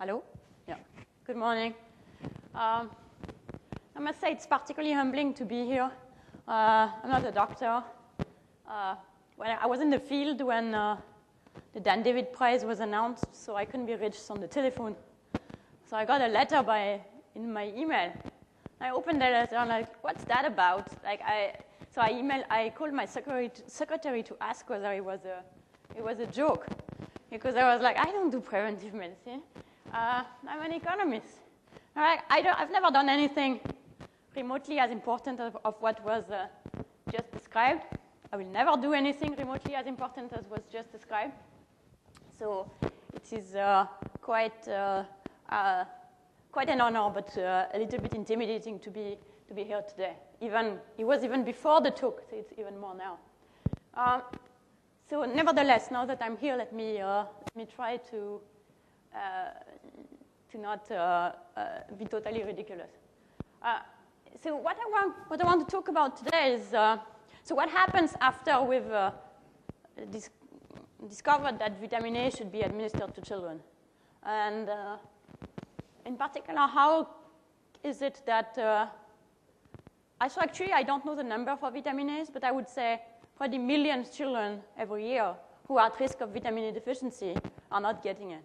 Hello? Yeah. Good morning. I must say it's particularly humbling to be here. I'm not a doctor. Well, I was in the field when the Dan David Prize was announced, so I couldn't be reached on the telephone. So I got a letter in my email. I opened the letter and I'm like, what's that about? I called my secretary to ask whether it was a joke, because I was like, I don't do preventive medicine. I'm an economist. I've never done anything remotely as important of what was just described. I will never do anything remotely as important as was just described. So it is quite an honor, but a little bit intimidating to be here today. It was even before the talk, so it's even more now. So nevertheless, now that I'm here, let me try to not be totally ridiculous. So what I want to talk about today is so what happens after we've discovered that vitamin A should be administered to children, and in particular, how is it that actually I don't know the number for vitamin A's, but I would say probably millions of children every year who are at risk of vitamin A deficiency are not getting it.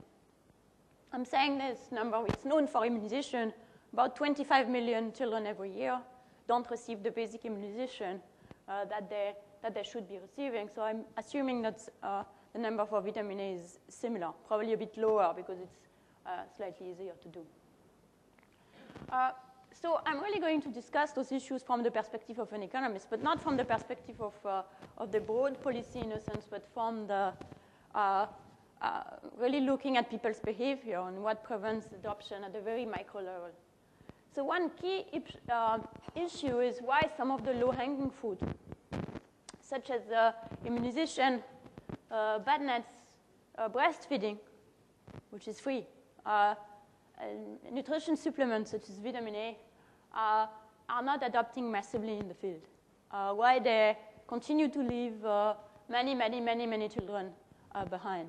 I'm saying this number, it's known for immunization. About 25 million children every year don't receive the basic immunization that they should be receiving. So I'm assuming that the number for vitamin A is similar, probably a bit lower because it's slightly easier to do. So I'm really going to discuss those issues from the perspective of an economist, but not from the perspective of the broad policy in a sense, but from the really looking at people's behavior and what prevents adoption at a very micro level. So one key issue is why some of the low-hanging fruit, such as immunization, bed nets, breastfeeding, which is free, nutrition supplements such as vitamin A, are not adopting massively in the field. Why they continue to leave many children behind.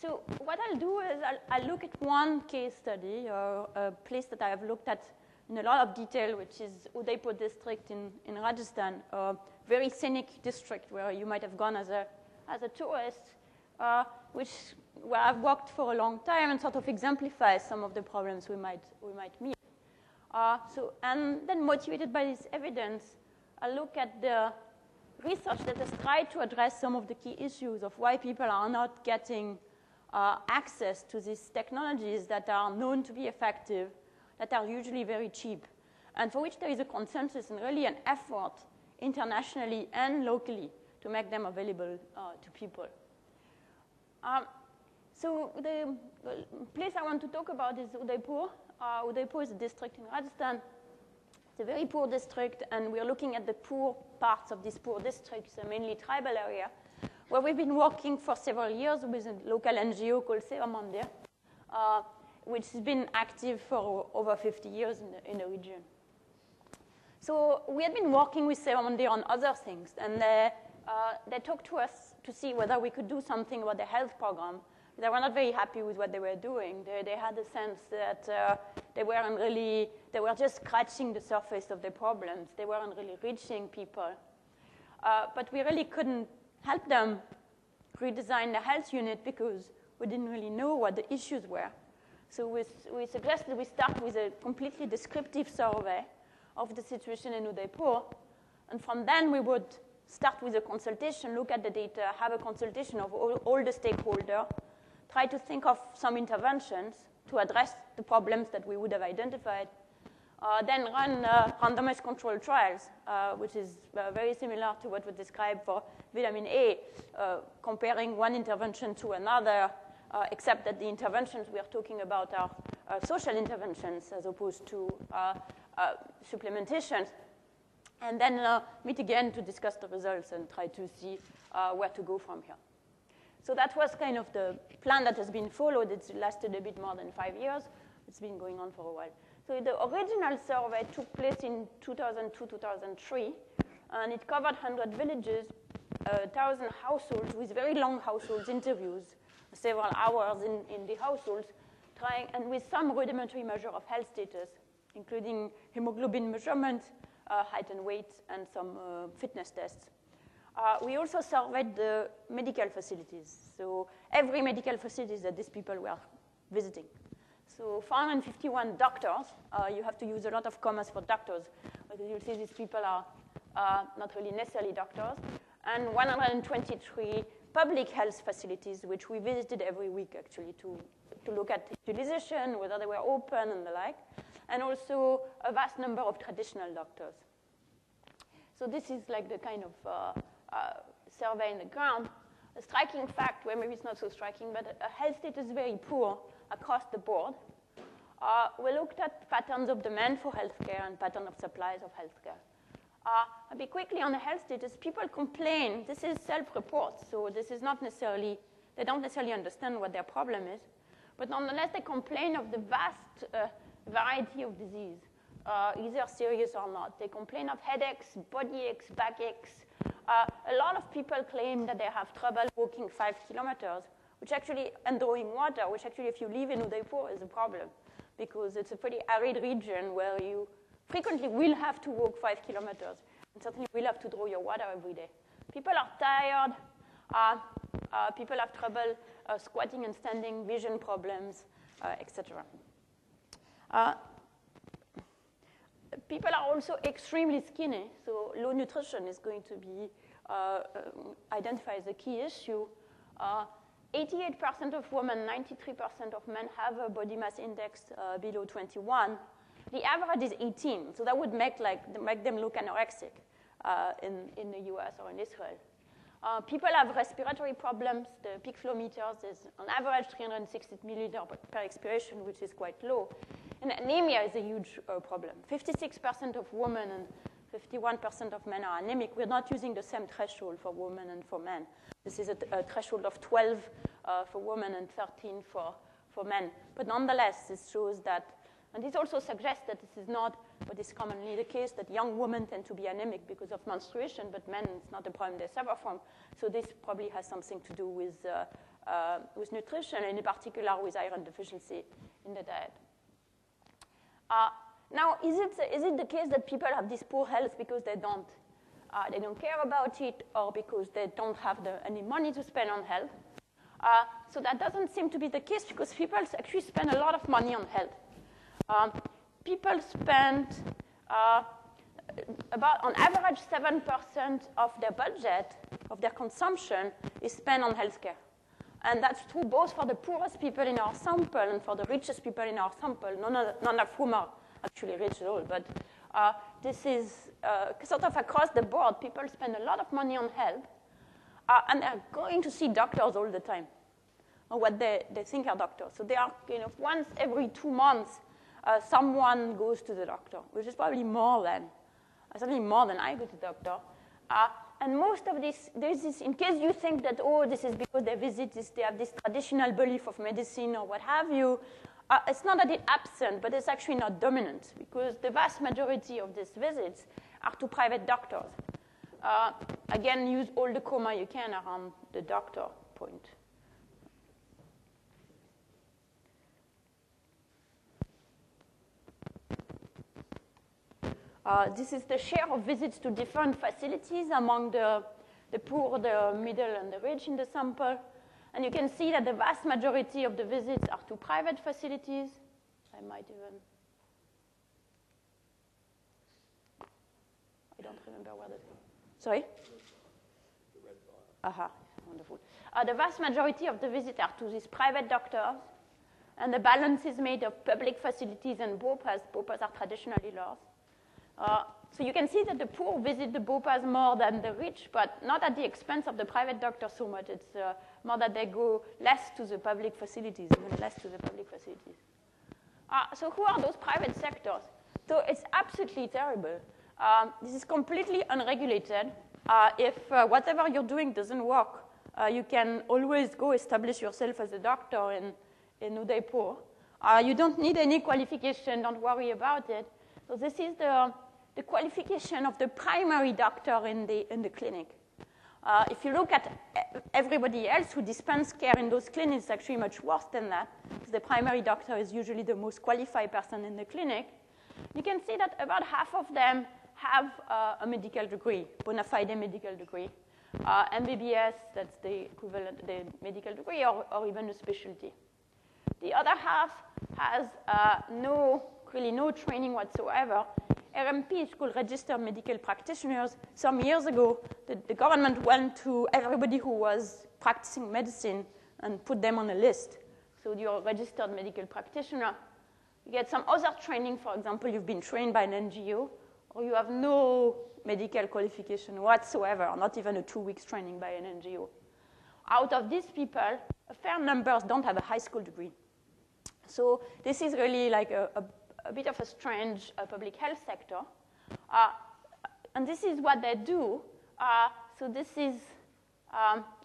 So what I'll do is I'll look at one case study, or a place that I have looked at in a lot of detail, which is Udaipur district in Rajasthan, a very scenic district where you might have gone as a tourist, where I've worked for a long time and sort of exemplifies some of the problems we might meet. And then motivated by this evidence, I look at the research that has tried to address some of the key issues of why people are not getting access to these technologies that are known to be effective, that are usually very cheap, and for which there is a consensus and really an effort internationally and locally to make them available to people. So the place I want to talk about is Udaipur. Udaipur is a district in Rajasthan. It's a very poor district, and we're looking at the poor parts of this poor district, so mainly tribal area, where we've been working for several years with a local NGO called Seva Mandir, which has been active for over 50 years in the region. So we had been working with Seva Mandir on other things, and they talked to us to see whether we could do something about the health program. They were not very happy with what they were doing. They had the sense that they were just scratching the surface of the problems. They weren't really reaching people. But we really couldn't help them redesign the health unit because we didn't really know what the issues were. So we suggested we start with a completely descriptive survey of the situation in Udaipur. And from then we would start with a consultation, look at the data, have a consultation of all the stakeholders, try to think of some interventions to address the problems that we would have identified, then run randomized controlled trials, which is very similar to what we described for vitamin A, comparing one intervention to another, except that the interventions we are talking about are social interventions as opposed to supplementations. And then meet again to discuss the results and try to see where to go from here. So that was kind of the plan that has been followed. It's lasted a bit more than 5 years. It's been going on for a while. So the original survey took place in 2002-2003, and it covered 100 villages, 1,000 households with very long households interviews, several hours in the households, and with some rudimentary measure of health status, including hemoglobin measurement, height and weight, and some fitness tests. We also surveyed the medical facilities, so every medical facility that these people were visiting. So 451 doctors. You have to use a lot of commas for doctors, but you'll see these people are not really necessarily doctors. And 123 public health facilities, which we visited every week, actually, to look at utilization, whether they were open and the like, and also a vast number of traditional doctors. So this is like the kind of survey in the ground. A striking fact, well, maybe it's not so striking, but health status is very poor across the board. We looked at patterns of demand for healthcare and pattern of supplies of healthcare. I'll be quickly on the health status. People complain. This is self-report, so this is not necessarily, they don't necessarily understand what their problem is. But nonetheless, they complain of the vast variety of disease, either serious or not. They complain of headaches, body aches, backaches. A lot of people claim that they have trouble walking 5 kilometers, which actually, and drawing water, which actually, if you live in Udaipur, is a problem, because it's a pretty arid region where you frequently will have to walk 5 kilometers, and certainly will have to draw your water every day. People are tired. People have trouble squatting and standing, vision problems, etc. People are also extremely skinny, so low nutrition is going to be identified as a key issue. 88% of women, 93% of men have a body mass index below 21. The average is 18, so that would make them look anorexic in the US or in Israel. People have respiratory problems. The peak flow meters is on average 360 milliliters per expiration, which is quite low. And anemia is a huge problem. 56% of women and 51% of men are anemic. We're not using the same threshold for women and for men. This is a threshold of 12 for women and 13 for men. But nonetheless, this shows that, and this also suggests that this is not what is commonly the case, that young women tend to be anemic because of menstruation, but men, it's not a problem they suffer from. So this probably has something to do with nutrition, and in particular with iron deficiency in the diet. Now, is it the case that people have this poor health because they don't care about it, or because they don't have any money to spend on health? So that doesn't seem to be the case, because people actually spend a lot of money on health. People spend about, on average, 7% of their budget, of their consumption, is spent on healthcare. And that's true both for the poorest people in our sample and for the richest people in our sample, none of whom are actually rich at all. But this is sort of across the board. People spend a lot of money on health, and they're going to see doctors all the time, or what they think are doctors. So they are, once every 2 months, someone goes to the doctor, which is probably certainly more than I go to the doctor. And most of this, there's this, in case you think that, this is because they have this traditional belief of medicine or what have you, it's not that it's absent, but it's actually not dominant, because the vast majority of these visits are to private doctors. Again, use all the comma you can around the doctor point. This is the share of visits to different facilities among the poor, the middle, and the rich in the sample. And you can see that the vast majority of the visits are to private facilities. I don't remember where that is. Sorry? The red bar. Wonderful. The vast majority of the visits are to these private doctors, and the balance is made of public facilities and BOPAs. BOPAs are traditionally lost. So you can see that the poor visit the BOPAs more than the rich, but not at the expense of the private doctor so much. It's more that they go less to the public facilities, even less to the public facilities. So who are those private sectors? So it's absolutely terrible. This is completely unregulated. If whatever you're doing doesn't work, you can always go establish yourself as a doctor in Udaipur. You don't need any qualification. Don't worry about it. So this is the qualification of the primary doctor in the clinic. If you look at everybody else who dispense care in those clinics, it's actually much worse than that, because the primary doctor is usually the most qualified person in the clinic. You can see that about half of them have a medical degree, bona fide medical degree. MBBS, that's the equivalent, the medical degree, or even a specialty. The other half has really no training whatsoever. RMP is called Registered Medical Practitioners. Some years ago, the government went to everybody who was practicing medicine and put them on a list. So you're a registered medical practitioner. You get some other training. For example, you've been trained by an NGO, or you have no medical qualification whatsoever, not even a 2 weeks training by an NGO. Out of these people, a fair number don't have a high school degree. So this is really like a bit of a strange public health sector. And this is what they do. So this is,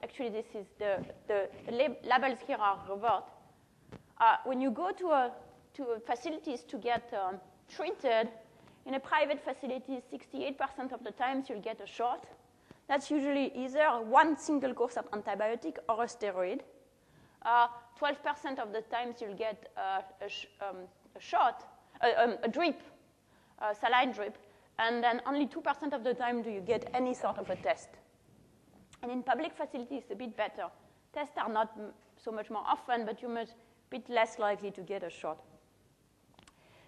actually this is the labels here are revert. When you go to facilities to get treated, in a private facility, 68% of the times you'll get a shot. That's usually either one single course of antibiotic or a steroid. 12% of the times you'll get a shot, a drip, a saline drip, and then only 2% of the time do you get any sort of a test. And in public facilities, it's a bit better. Tests are not so much more often, but you're a bit less likely to get a shot.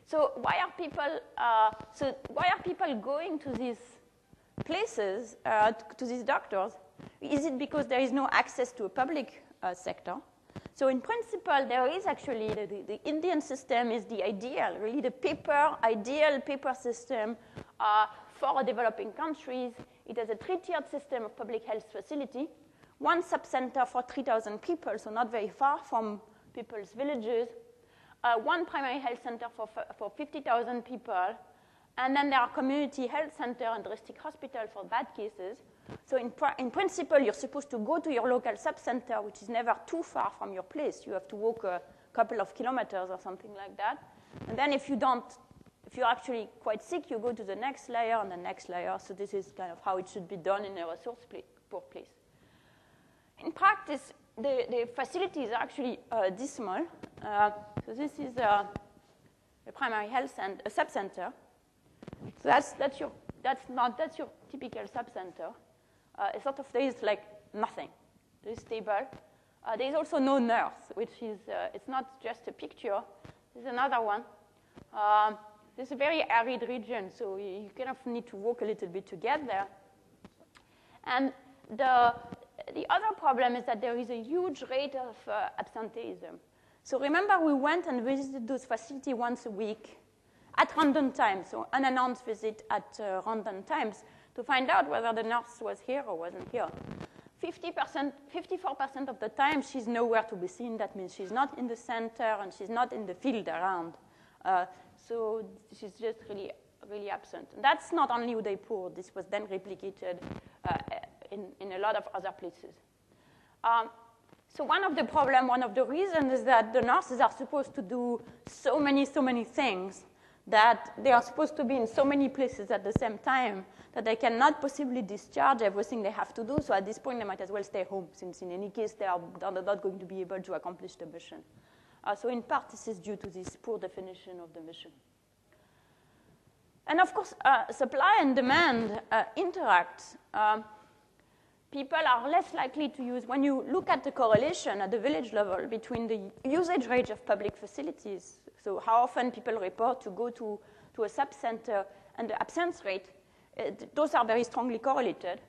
So why are people going to these places, to these doctors? Is it because there is no access to a public sector? So in principle, there is actually, the Indian system is the ideal, really the ideal paper system for developing countries. It has a 3-tiered system of public health facility, one sub-center for 3,000 people, so not very far from people's villages, one primary health center for 50,000 people, and then there are community health center and district hospital for bad cases. So in principle, you're supposed to go to your local sub-center, which is never too far from your place. You have to walk a couple of kilometers or something like that. And then if you're actually quite sick, you go to the next layer and the next layer. So this is kind of how it should be done in a resource-poor place. In practice, the facilities are actually dismal. So this is a primary health center, a sub-center. So that's your typical sub-center. There is like nothing. There is stable. There is also no nurse, which is it's not just a picture. There's another one. This is a very arid region, so you kind of need to walk a little bit to get there. And the other problem is that there is a huge rate of absenteeism. So remember, we went and visited those facilities once a week at random times, so unannounced visit at random times to find out whether the nurse was here or wasn't here. 54% of the time, she's nowhere to be seen. That means she's not in the center and she's not in the field around. So she's just really, really absent. And that's not only Udaipur. This was then replicated in a lot of other places. So one of the reasons is that the nurses are supposed to do so many things that they are supposed to be in so many places at the same time that they cannot possibly discharge everything they have to do. So at this point, they might as well stay home, since in any case, they are not going to be able to accomplish the mission. So in part, this is due to this poor definition of the mission. And of course, supply and demand interact. People are less likely to use, when you look at the correlation at the village level between the usage rate of public facilities, so how often people report to go to a sub-center, and the absence rate, those are very strongly correlated.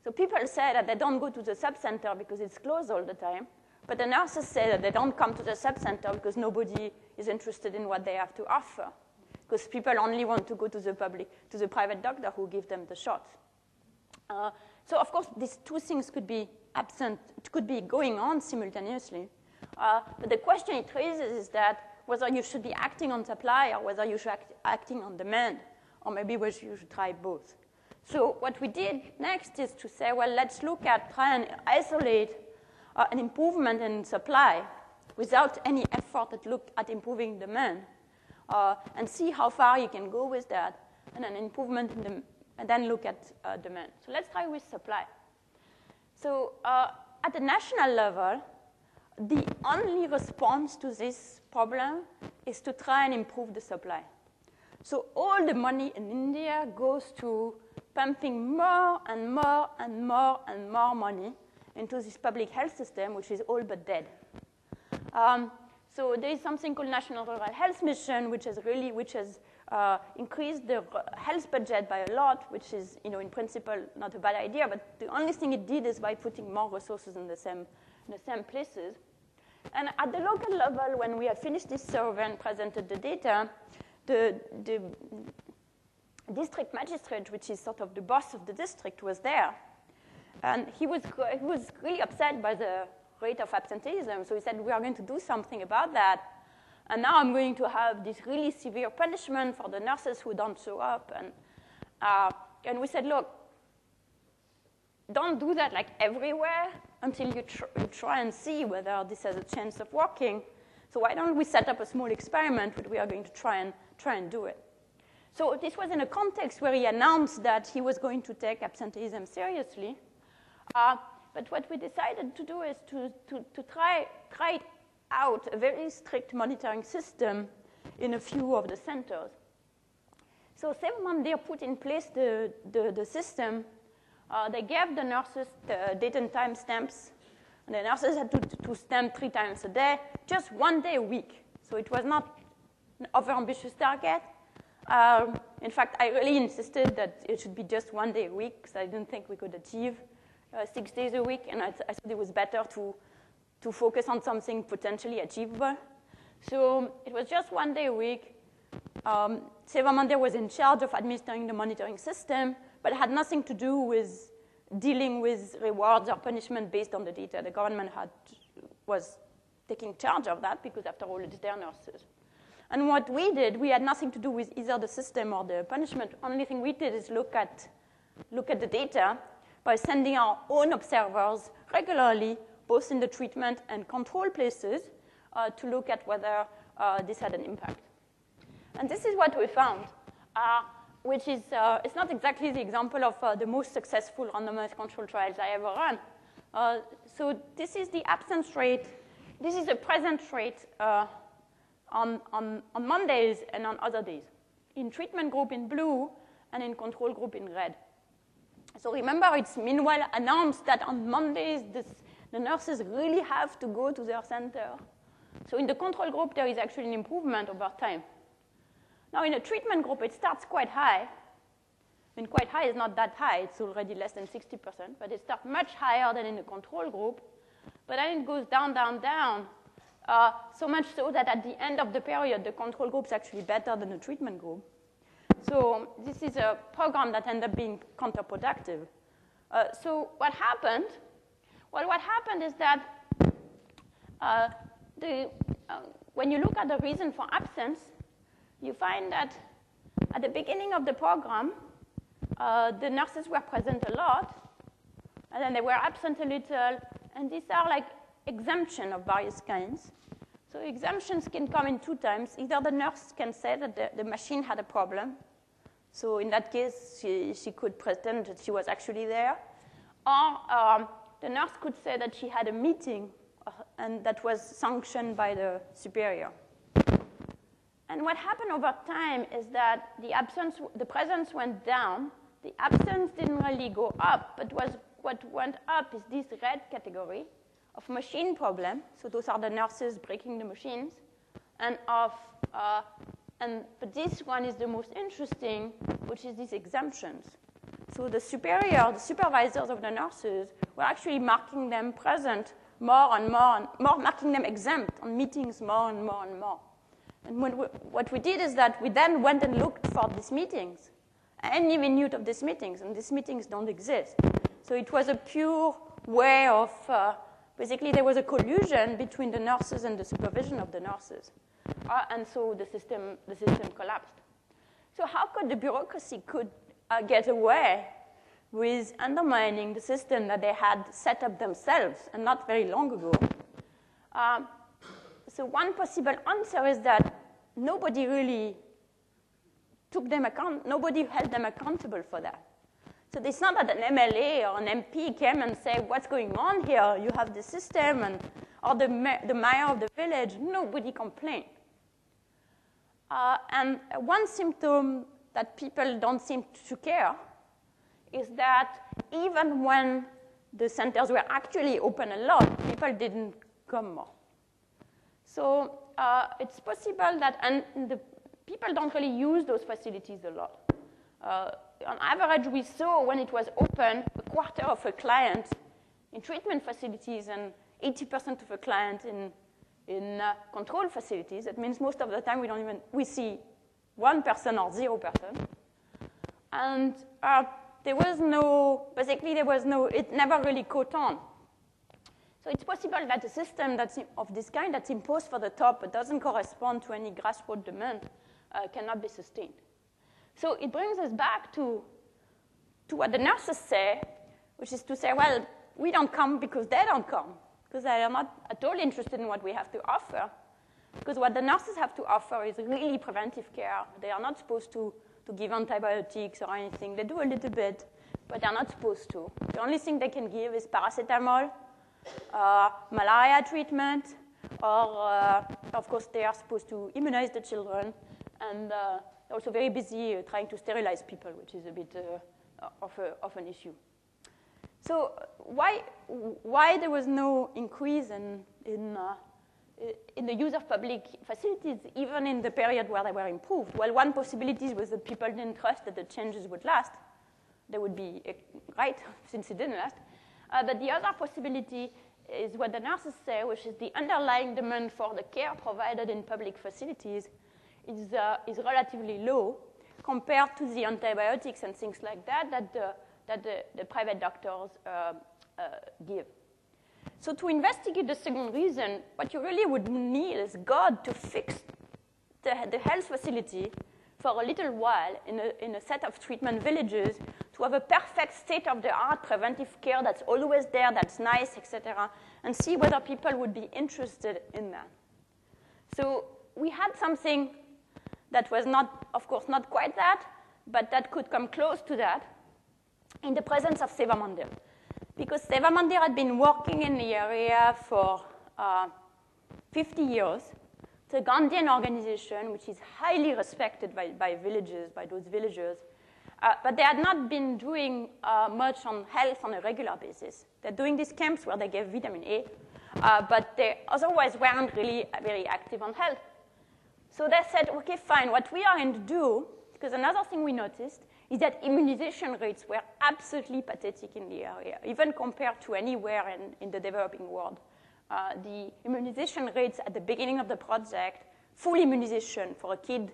So people say that they don't go to the sub-center because it's closed all the time, but the nurses say that they don't come to the sub-center because nobody is interested in what they have to offer, because people only want to go to the private doctor who gives them the shot. So of course, these two things could be absent, it could be going on simultaneously. But the question it raises is that whether you should be acting on supply or whether you should acting on demand, or maybe whether you should try both. So what we did next is to say, well, let's try and isolate an improvement in supply without any effort at improving demand, and see how far you can go with that, and an improvement in and then look at demand. So let's try with supply. So at the national level, the only response to this problem is to try and improve the supply. So all the money in India goes to pumping more and more and more and more money into this public health system, which is all but dead. So there is something called National Rural Health Mission, which has increased the health budget by a lot, which is, in principle, not a bad idea. But the only thing it did is by putting more resources in the same places. And at the local level, when we have finished this survey and presented the data, the district magistrate, which is sort of the boss of the district, was there. And he was really upset by the rate of absenteeism. So he said, we are going to do something about that. And now I'm going to have this really severe punishment for the nurses who don't show up. And we said, look, don't do that like everywhere until you try and see whether this has a chance of working. So why don't we set up a small experiment where we are going to try and do it. So this was in a context where he announced that he was going to take absenteeism seriously. But what we decided to do is to try out a very strict monitoring system in a few of the centers. So SaveMonday put in place the system. They gave the nurses the date and time stamps, and the nurses had to stamp 3 times a day, just 1 day a week. So it was not an overambitious target. In fact, I really insisted that it should be just 1 day a week, because I didn't think we could achieve 6 days a week, and I thought it was better to focus on something potentially achievable. So it was just 1 day a week. SaveMonday was in charge of administering the monitoring system, but it had nothing to do with dealing with rewards or punishment based on the data. The government was taking charge of that, because after all, it's their nurses. And what we did, we had nothing to do with either the system or the punishment. Only thing we did is look at the data by sending our own observers regularly, both in the treatment and control places, to look at whether this had an impact. And this is what we found, which is, it's not exactly the example of the most successful randomized control trials I ever ran. So this is the absence rate. This is the presence rate on Mondays and on other days, in treatment group in blue and in control group in red. So remember, it's meanwhile announced that on Mondays, the nurses really have to go to their center. So in the control group, there is actually an improvement over time. Now, in a treatment group, it starts quite high. I mean, quite high is not that high. It's already less than 60%. But it starts much higher than in the control group. But then it goes down, down, down. So much so that at the end of the period, the control group is actually better than the treatment group. So this is a program that ended up being counterproductive. So what happened? Well, what happened is that when you look at the reason for absence, you find that at the beginning of the program, the nurses were present a lot, and then they were absent a little, and these are like exemptions of various kinds. So exemptions can come in 2 times. Either the nurse can say that the machine had a problem, so in that case, she could pretend that she was actually there, or the nurse could say that she had a meeting, and that was sanctioned by the superior. And what happened over time is that the presence went down. The absence didn't really go up, but what went up is this red category of machine problem. So those are the nurses breaking the machines, but this one is the most interesting, which is these exemptions. So the supervisors of the nurses were actually marking them present more and more, and more, marking them exempt on meetings more and more and more. And what we did is that we then went and looked for these meetings, any minute of these meetings, and these meetings don't exist. So it was a pure way of, basically there was a collusion between the nurses and the supervision of the nurses. And so the system collapsed. So how could the bureaucracy get away with undermining the system that they had set up themselves, and not very long ago? So one possible answer is that nobody really nobody held them accountable for that. So it's not that an MLA or an MP came and said, what's going on here? You have the system, or the mayor of the village. Nobody complained. And one symptom that people don't seem to care is that even when the centers were actually open a lot, people didn't come more. So it's possible that, and the people don't really use those facilities a lot. On average, we saw when it was open, a quarter of a client in treatment facilities and 80% of a client in control facilities. That means most of the time we see 1% or 0%. And it never really caught on. So it's possible that a system of this kind that's imposed for the top but doesn't correspond to any grassroots demand cannot be sustained. So it brings us back to what the nurses say, which is to say, well, we don't come because they don't come, because they are not at all interested in what we have to offer. Because what the nurses have to offer is really preventive care. They are not supposed to give antibiotics or anything. They do a little bit, but they're not supposed to. The only thing they can give is paracetamol, malaria treatment, or, of course, they are supposed to immunize the children, and they're also very busy trying to sterilize people, which is a bit of an issue. So why there was no increase in the use of public facilities, even in the period where they were improved? Well, one possibility was that people didn't trust that the changes would last. They would be right, since it didn't last. But the other possibility is what the nurses say, which is the underlying demand for the care provided in public facilities is relatively low compared to the antibiotics and things like that the private doctors give. So to investigate the second reason, what you really would need is God to fix the health facility for a little while in a set of treatment villages to have a perfect state-of-the-art preventive care that's always there, that's nice, etc., and see whether people would be interested in that. So we had something that was not, of course, not quite that, but that could come close to that in the presence of Seva Mandir. Because Seva Mandir had been working in the area for 50 years. It's a Gandhian organization which is highly respected by villagers, by those villagers. But they had not been doing much on health on a regular basis. They're doing these camps where they give vitamin A, but they otherwise weren't really very active on health. So they said, okay, fine, what we are going to do, because another thing we noticed is that immunization rates were absolutely pathetic in the area, even compared to anywhere in the developing world. The immunization rates at the beginning of the project, full immunization for a kid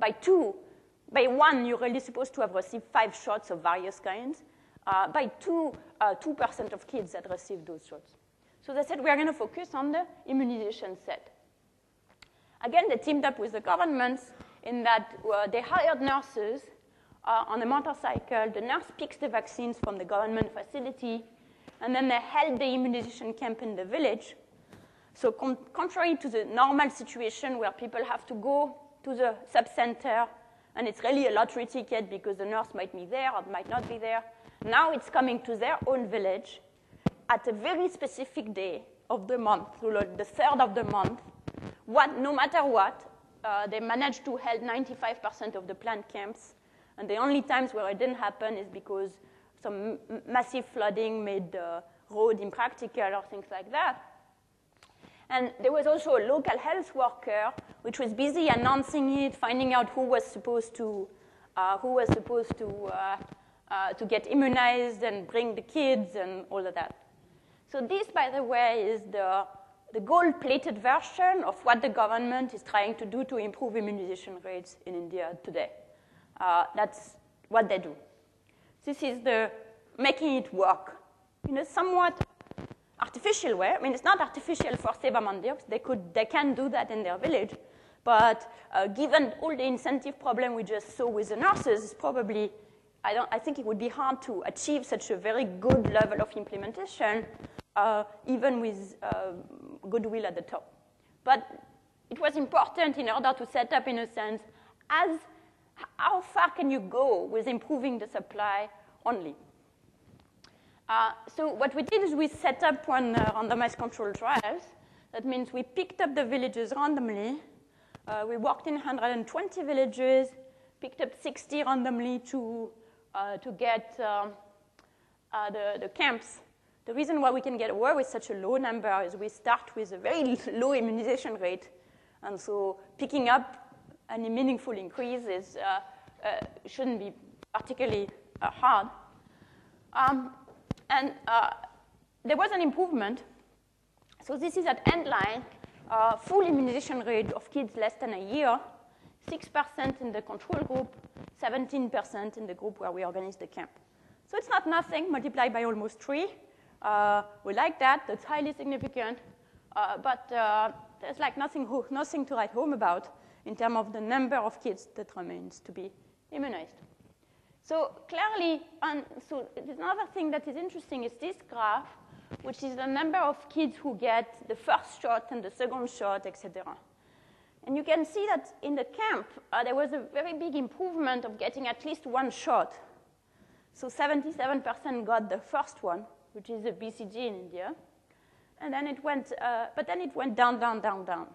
by one, you're really supposed to have received 5 shots of various kinds. By 2% of kids had received those shots. So they said, we're going to focus on the immunization set. Again, they teamed up with the governments in that they hired nurses on a motorcycle. The nurse picks the vaccines from the government facility, and then they held the immunization camp in the village. So contrary to the normal situation where people have to go to the sub-center, and it's really a lottery ticket because the nurse might be there or might not be there, now it's coming to their own village at a very specific day of the month, the 3rd of the month. No matter what, they managed to hold 95% of the planned camps. And the only times where it didn't happen is because some massive flooding made the road impractical or things like that. And there was also a local health worker which was busy announcing it, finding out who was supposed to get immunized and bring the kids and all of that. So this, by the way, is the gold-plated version of what the government is trying to do to improve immunization rates in India today. That's what they do. This is the making it work in a somewhat artificial way. I mean, it's not artificial for Seva Mandir. They can do that in their village. But given all the incentive problem we just saw with the nurses, it's probably, I think it would be hard to achieve such a very good level of implementation, even with goodwill at the top. But it was important in order to set up, in a sense, as how far can you go with improving the supply only? So what we did is we set up one randomized control trials. That means we picked up the villages randomly. We worked in 120 villages, picked up 60 randomly to get the camps. The reason why we can get away with such a low number is we start with a very low immunization rate. And so picking up any meaningful increase shouldn't be particularly hard. And there was an improvement. So this is at end line, full immunization rate of kids less than a year, 6% in the control group, 17% in the group where we organized the camp. So it's not nothing, multiplied by almost 3. We like that. That's highly significant. But there's like nothing to write home about in terms of the number of kids that remains to be immunized. So clearly, so another thing that is interesting is this graph, which is the number of kids who get the first shot and the second shot, etc. And you can see that in the camp, there was a very big improvement of getting at least one shot. So 77% got the first one, which is a BCG in India. And then it went, but then it went down, down, down, down.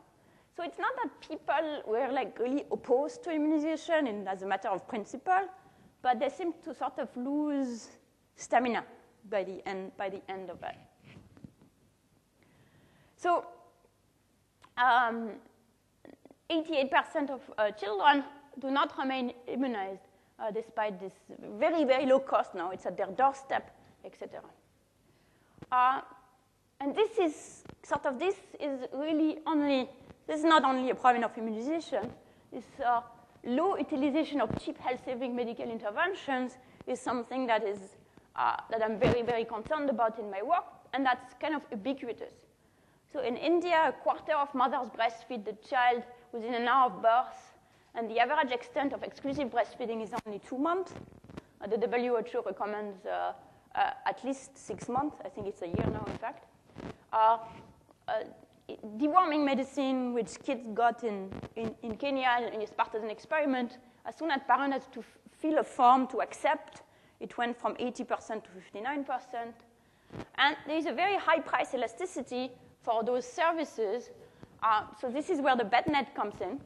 So it's not that people were like really opposed to immunization as a matter of principle, but they seem to sort of lose stamina by the end of that. So 88% of children do not remain immunized despite this very, very low cost now. It's at their doorstep, etc. And this is not only a problem of immunization. This low utilization of cheap health-saving medical interventions is something that I'm very, very concerned about in my work, and that's kind of ubiquitous. So in India, a quarter of mothers breastfeed the child within an hour of birth, and the average extent of exclusive breastfeeding is only 2 months. The WHO recommends at least 6 months. I think it's a year now, in fact. Deworming medicine, which kids got in Kenya and is part of an experiment, as soon as parents had to fill a form to accept, it went from 80% to 59%. And there is a very high price elasticity for those services. So this is where the bed net comes in.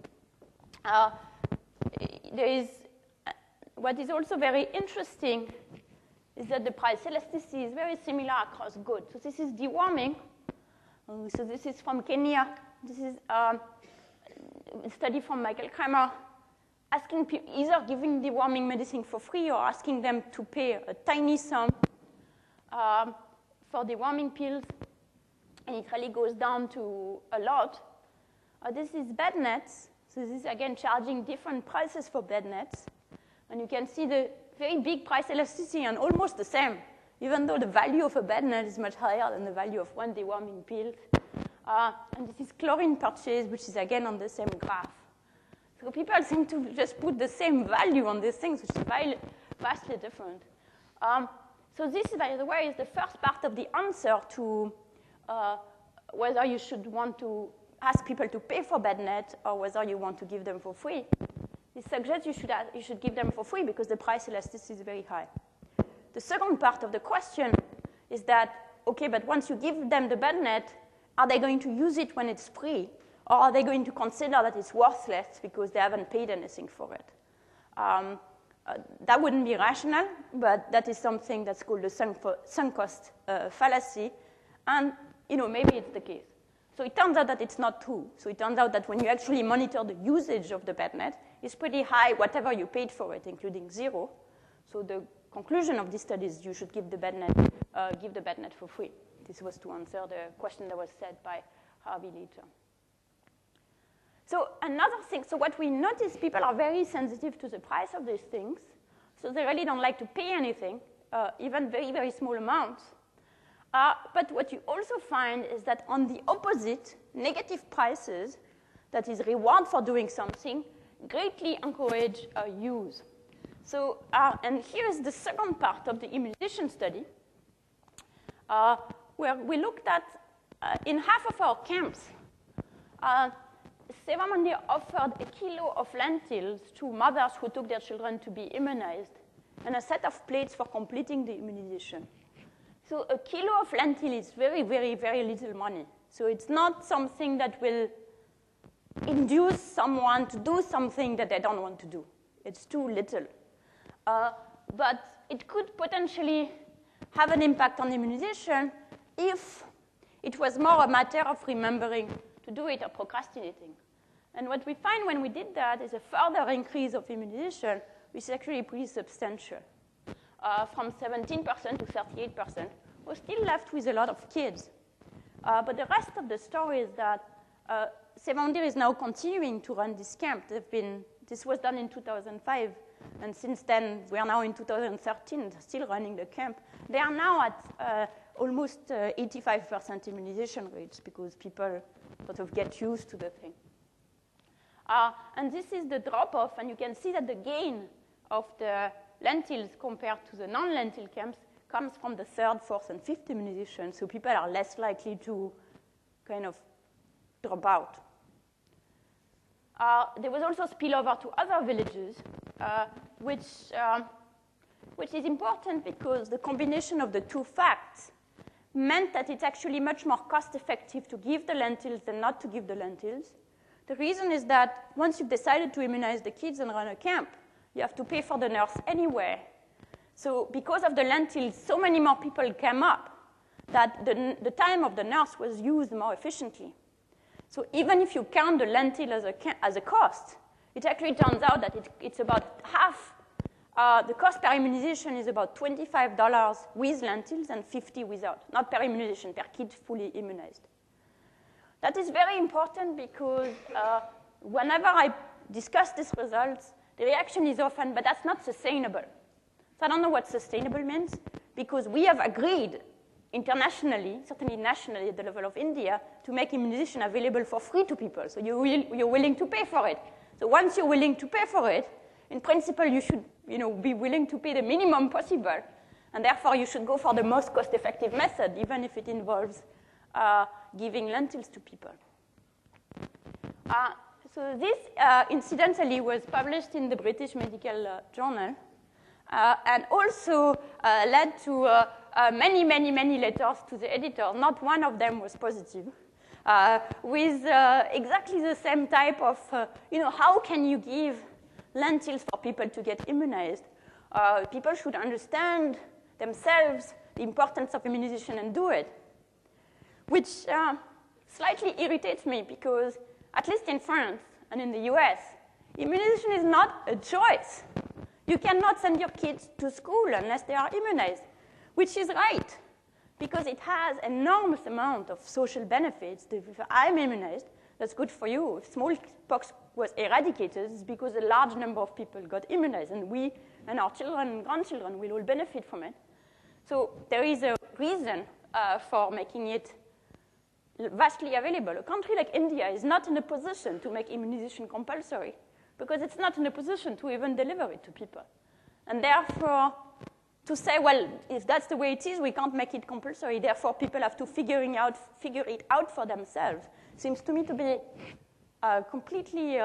What is also very interesting is that the price elasticity is very similar across goods. So this is deworming. So this is from Kenya. This is a study from Michael Kramer, asking people, either giving deworming medicine for free or asking them to pay a tiny sum for deworming pills. And it really goes down to a lot. This is bed nets. So this is, again, charging different prices for bed nets. And you can see the very big price elasticity and almost the same, even though the value of a bed net is much higher than the value of one deworming pill. And this is chlorine purchase, which is, again, on the same graph. So people seem to just put the same value on these things, which is vastly different. So this, by the way, is the first part of the answer to whether you should want to ask people to pay for bed net or whether you want to give them for free. This suggests you should give them for free because the price elasticity is very high. The second part of the question is that, okay, but once you give them the bed net, are they going to use it when it's free? Or are they going to consider that it's worthless because they haven't paid anything for it? That wouldn't be rational, but that is something that's called the sunk cost fallacy. And maybe it's the case. So it turns out that it's not true. So it turns out that when you actually monitor the usage of the bed net, it's pretty high, whatever you paid for it, including 0. So the conclusion of this study is you should give the bed net for free. This was to answer the question that was said by Harvey later. So another thing, so what we notice, people are very sensitive to the price of these things. So they really don't like to pay anything, even very, very small amounts. But what you also find is that on the opposite, negative prices, that is reward for doing something, greatly encourage use. So, and here is the second part of the immunization study, where we looked at, in half of our camps, Sevamondir offered a kilo of lentils to mothers who took their children to be immunized and a set of plates for completing the immunization. So a kilo of lentil is very, very, very little money. So it's not something that will induce someone to do something that they don't want to do. It's too little. But it could potentially have an impact on immunization if it was more a matter of remembering to do it or procrastinating. And what we find when we did that is a further increase of immunization, which is actually pretty substantial. From 17% to 38%. We're still left with a lot of kids. But the rest of the story is that Sevamondir is now continuing to run this camp. This was done in 2005, and since then, we are now in 2013, still running the camp. They are now at almost 85% immunization rates because people sort of get used to the thing. And this is the drop-off, and you can see that the gain of the lentils compared to the non-lentil camps comes from the third, fourth, and fifth immunization, so people are less likely to kind of drop out. There was also spillover to other villages, which is important because the combination of the two facts meant that it's actually much more cost-effective to give the lentils than not to give the lentils. The reason is that once you've decided to immunize the kids and run a camp, you have to pay for the nurse anyway. So because of the lentils, so many more people came up that the time of the nurse was used more efficiently. So even if you count the lentil as a cost, it actually turns out that it's about half. The cost per immunization is about $25 with lentils and $50 without, not per immunization, per kid fully immunized. That is very important because whenever I discuss these results, the reaction is often, but that's not sustainable. So I don't know what sustainable means, because we have agreed internationally, certainly nationally at the level of India, to make immunization available for free to people. So you're willing to pay for it. So once you're willing to pay for it, in principle, you should be willing to pay the minimum possible. And therefore, you should go for the most cost-effective method, even if it involves giving lentils to people. So this, incidentally, was published in the British Medical Journal, and also led to many, many, many letters to the editor. Not one of them was positive, with exactly the same type of, how can you give lentils for people to get immunized? People should understand themselves the importance of immunization and do it, which slightly irritates me because, at least in France and in the US, immunization is not a choice. You cannot send your kids to school unless they are immunized, which is right, because it has enormous amount of social benefits. If I'm immunized, that's good for you. If smallpox was eradicated, it's because a large number of people got immunized, and we and our children and grandchildren will all benefit from it. So there is a reason for making it vastly available. A country like India is not in a position to make immunization compulsory because it's not in a position to even deliver it to people. And therefore, to say, well, if that's the way it is, we can't make it compulsory, therefore people have to figure it out for themselves, seems to me to be completely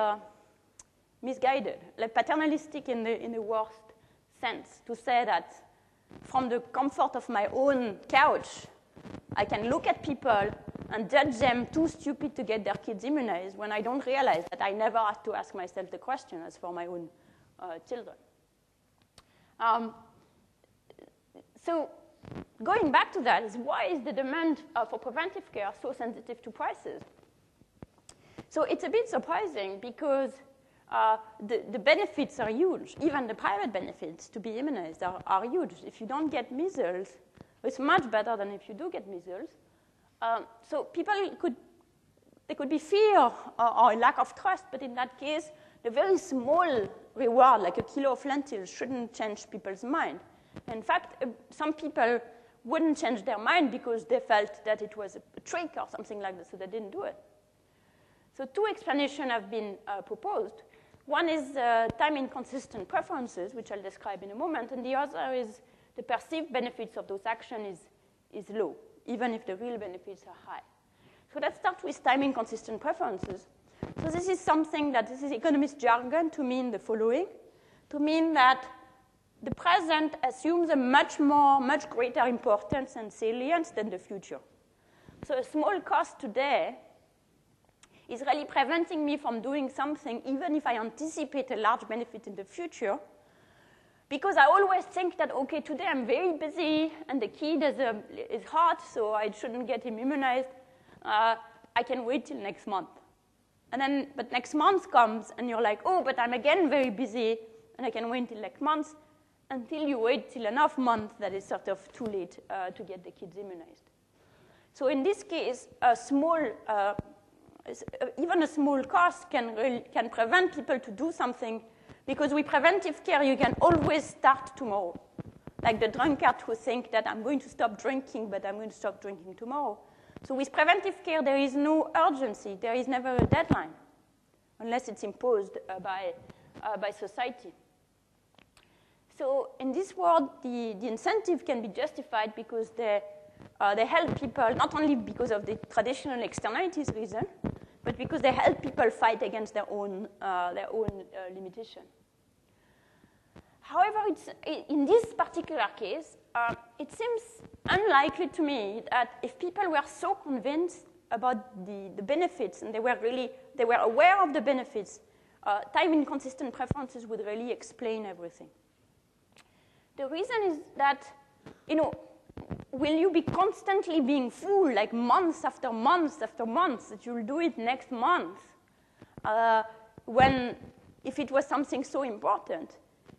misguided, like paternalistic in the worst sense, to say that from the comfort of my own couch, I can look at people and judge them too stupid to get their kids immunized when I don't realize that I never had to ask myself the question as for my own children. So going back to that is why is the demand for preventive care so sensitive to prices? So it's a bit surprising because the benefits are huge. Even the private benefits to be immunized are huge. If you don't get measles, it's much better than if you do get measles. So people could be fear or a lack of trust, but in that case, the very small reward, like a kilo of lentils, shouldn't change people's mind. In fact, some people wouldn't change their mind because they felt that it was a trick or something like that, so they didn't do it. So two explanations have been proposed. One is time-inconsistent preferences, which I'll describe in a moment, and the other is the perceived benefits of those actions is low, even if the real benefits are high. So let's start with time-inconsistent preferences. So this is something that this is economist jargon to mean the following, to mean that the present assumes a much greater importance and salience than the future. So a small cost today is really preventing me from doing something, even if I anticipate a large benefit in the future, because I always think that, okay, today I'm very busy, and the kid is hot, so I shouldn't get him immunized. I can wait till next month. But next month comes, and you're like, oh, but I'm again very busy, and I can wait till next month, until you wait till enough months that it's sort of too late to get the kids immunized. So in this case, even a small cost can prevent people to do something, because with preventive care, you can always start tomorrow. Like the drunkard who think that I'm going to stop drinking, but I'm going to stop drinking tomorrow. So with preventive care, there is no urgency. There is never a deadline, unless it's imposed by society. So in this world, the incentive can be justified because they help people, not only because of the traditional externalities reason, but because they help people fight against their own limitation. However, in this particular case, it seems unlikely to me that if people were so convinced about the benefits and they were aware of the benefits, time-inconsistent preferences would really explain everything. The reason is that, will you be constantly being fooled, like months after months after months, that you'll do it next month, if it was something so important?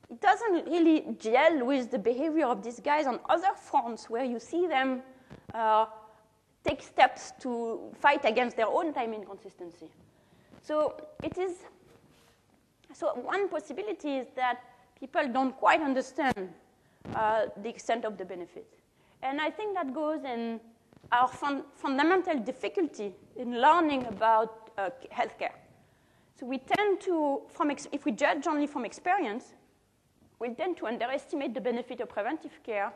It doesn't really gel with the behavior of these guys on other fronts where you see them take steps to fight against their own time inconsistency. So one possibility is that people don't quite understand the extent of the benefit. And I think that goes in our fundamental difficulty in learning about healthcare. So we tend to, if we judge only from experience, we tend to underestimate the benefit of preventive care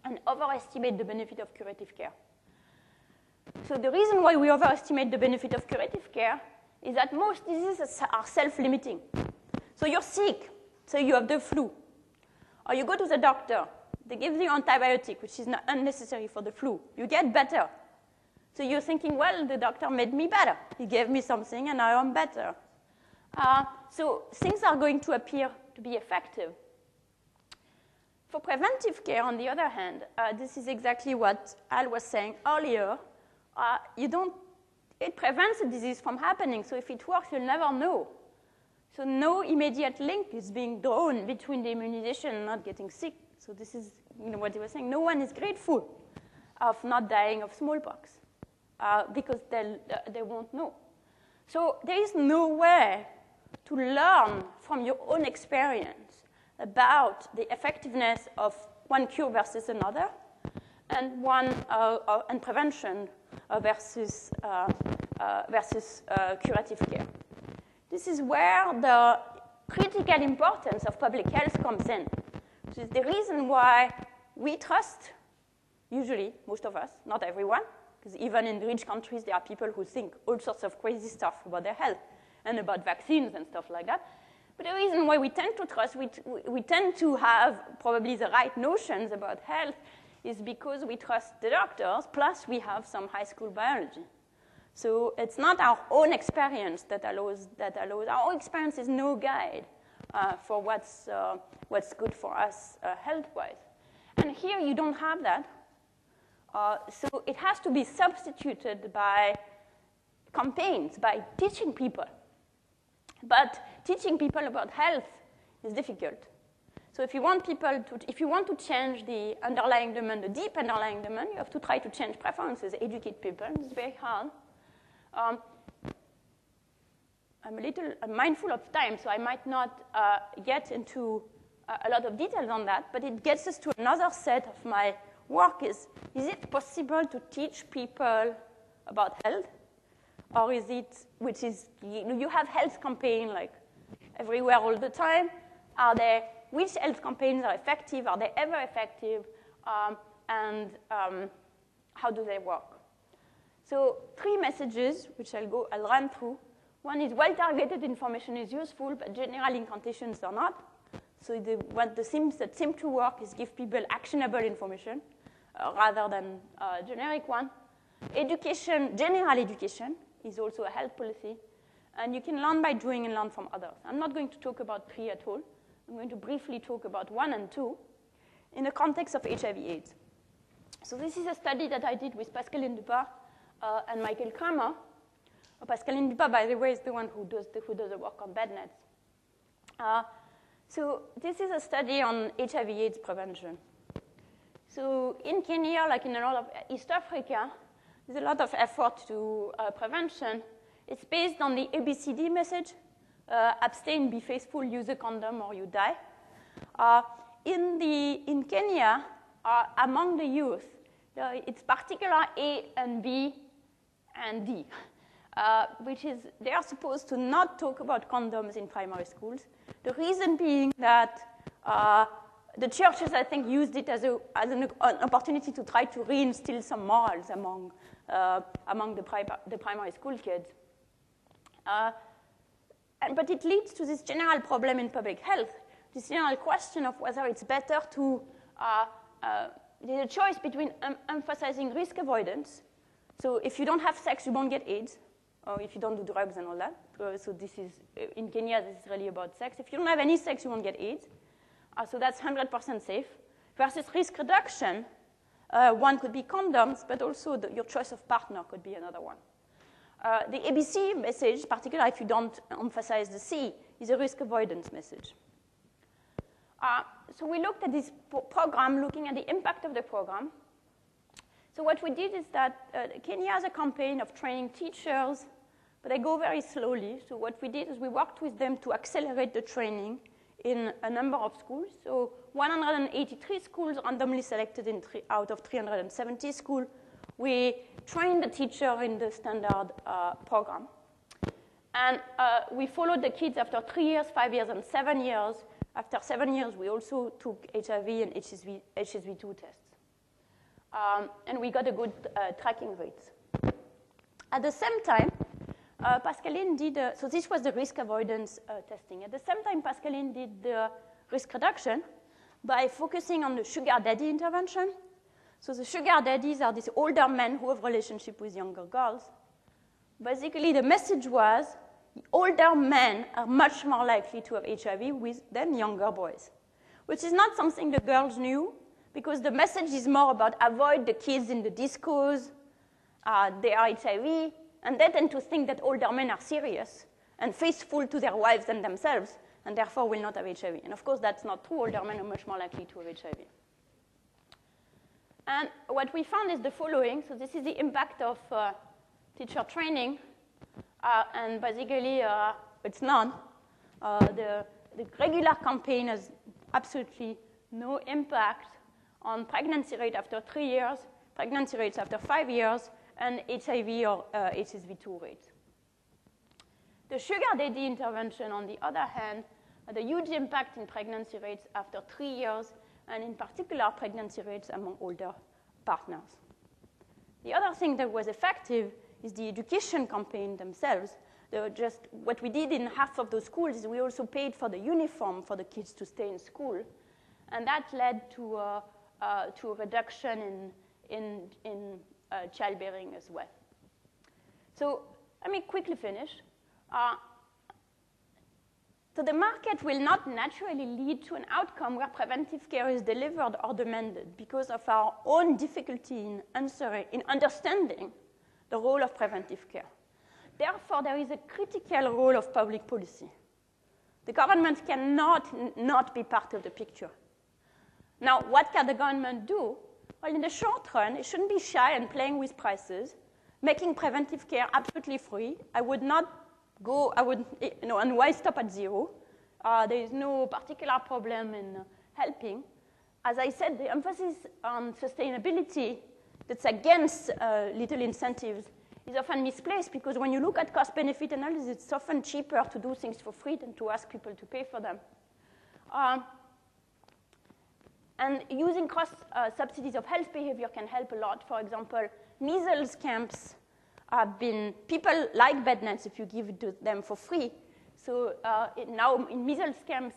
and overestimate the benefit of curative care. So the reason why we overestimate the benefit of curative care is that most diseases are self-limiting. So you're sick, so you have the flu, or you go to the doctor, they give you antibiotic, which is not unnecessary for the flu. You get better. So you're thinking, well, the doctor made me better. He gave me something, and now I'm better. So things are going to appear to be effective. For preventive care, on the other hand, this is exactly what Al was saying earlier. It prevents a disease from happening. So if it works, you'll never know. So no immediate link is being drawn between the immunization and not getting sick. So this is what he was saying. No one is grateful of not dying of smallpox because they won't know. So there is no way to learn from your own experience about the effectiveness of one cure versus another, and and prevention versus curative care. This is where the critical importance of public health comes in. This is the reason why we trust, usually, most of us, not everyone, because even in rich countries, there are people who think all sorts of crazy stuff about their health and about vaccines and stuff like that. But the reason why we tend to trust, we tend to have probably the right notions about health is because we trust the doctors, plus we have some high school biology. So it's not our own experience that allows. Our own experience is no guide for what's good for us health-wise. And here you don't have that. So it has to be substituted by campaigns, by teaching people. But teaching people about health is difficult. So if you want to change the underlying demand, the deep underlying demand, you have to try to change preferences, educate people. It's very hard. I'm mindful of time, so I might not get into a lot of details on that, but it gets us to another set of my work is it possible to teach people about health? Or is it, which is, you have health campaigns like everywhere all the time. Which health campaigns are effective? Are they ever effective? And how do they work? So 3 messages, which I'll run through. One is well-targeted information is useful, but general incantations are not. So the things that seem to work is give people actionable information rather than generic one. Education, general education, is also a health policy. And you can learn by doing and learn from others. I'm not going to talk about 3 at all. I'm going to briefly talk about 1 and 2 in the context of HIV-AIDS. So this is a study that I did with Pascaline Dupart and Michael Kramer. Pascaline Dupart, by the way, is the one who does the work on bed nets. So this is a study on HIV-AIDS prevention. So in Kenya, like in a lot of East Africa, there's a lot of effort to prevention. It's based on the ABCD message, abstain, be faithful, use a condom, or you die. In Kenya, among the youth, it's particular A and B and D, which is they are supposed to not talk about condoms in primary schools. The reason being that the churches, I think, used it as an opportunity to try to reinstill some morals among the primary school kids. But it leads to this general problem in public health, this general question of whether it's better to, there's a choice between emphasizing risk avoidance. So if you don't have sex, you won't get AIDS, or if you don't do drugs and all that. So this is, in Kenya, this is really about sex. If you don't have any sex, you won't get AIDS. So that's 100% safe. Versus risk reduction, one could be condoms, but also your choice of partner could be another one. The ABC message, particularly if you don't emphasize the C, is a risk avoidance message. So we looked at this program, looking at the impact of the program. So what we did is that Kenya has a campaign of training teachers, but they go very slowly. So what we did is we worked with them to accelerate the training in a number of schools. So 183 schools randomly selected out of 370 schools. We trained the teacher in the standard program. And we followed the kids after 3 years, 5 years, and 7 years. After 7 years, we also took HIV and HSV2 tests. And we got a good tracking rate. At the same time, Pascaline did, so this was the risk avoidance testing. At the same time, Pascaline did the risk reduction by focusing on the sugar daddy intervention. So the sugar daddies are these older men who have relationship with younger girls. Basically, the message was older men are much more likely to have HIV than younger boys, which is not something the girls knew, because the message is more about avoid the kids in the discos, they are HIV, and they tend to think that older men are serious and faithful to their wives and themselves, and therefore will not have HIV. And of course, that's not true. Older men are much more likely to have HIV. And what we found is the following. So this is the impact of teacher training. And basically, it's none. The regular campaign has absolutely no impact on pregnancy rate after 3 years, pregnancy rates after 5 years, and HIV or HSV2 rates. The sugar daddy intervention, on the other hand, had a huge impact in pregnancy rates after 3 years, and in particular, pregnancy rates among older partners. The other thing that was effective is the education campaign themselves. Just what we did in half of those schools is we also paid for the uniform for the kids to stay in school, and that led to a reduction in childbearing as well. So let me quickly finish. So the market will not naturally lead to an outcome where preventive care is delivered or demanded because of our own difficulty in understanding the role of preventive care. Therefore, there is a critical role of public policy. The government cannot not be part of the picture. Now, what can the government do? Well, in the short run, it shouldn't be shy and playing with prices, making preventive care absolutely free. I would not go, and why stop at zero? There is no particular problem in helping. As I said, the emphasis on sustainability that's against little incentives is often misplaced, because when you look at cost-benefit analysis, it's often cheaper to do things for free than to ask people to pay for them. And using cross subsidies of health behavior can help a lot. For example, measles camps people like bed nets if you give it to them for free. So now in measles camps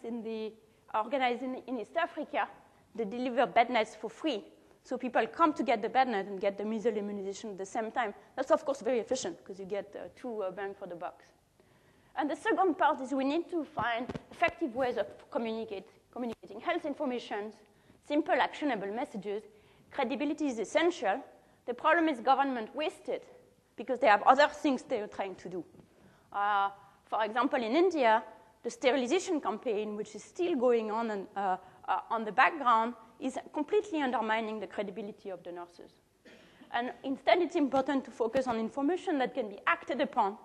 organized in East Africa, they deliver bed nets for free. So people come to get the bed net and get the measles immunization at the same time. That's, of course, very efficient because you get 2 bang for the buck. And the second part is we need to find effective ways of communicating health information, simple, actionable messages. Credibility is essential. The problem is government wasted because they have other things they are trying to do. For example, in India, the sterilization campaign, which is still going on the background, is completely undermining the credibility of the nurses. And instead, it's important to focus on information that can be acted upon.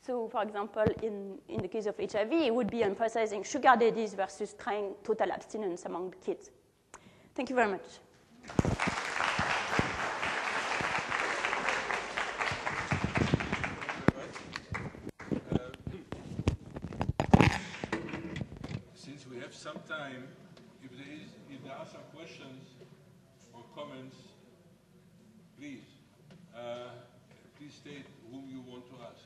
So, for example, in the case of HIV, it would be emphasizing sugar daddies versus trying total abstinence among the kids. Thank you very much. Since we have some time, if there are some questions or comments, please state whom you want to ask.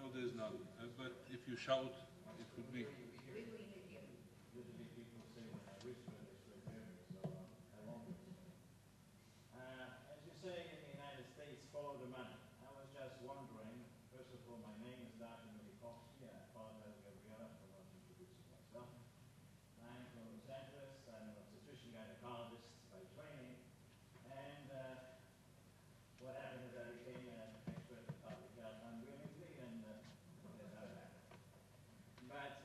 There's none, but if you shout, it could be. As you say in the United States, follow the money. I was just wondering, first of all, my name is Dr. Milikovsky. I apologize, Gabriela, for not introducing myself. I'm from Los Angeles. I'm an obstetrician gynecologist by training. And what happened is I became an expert in public health unwillingly, and but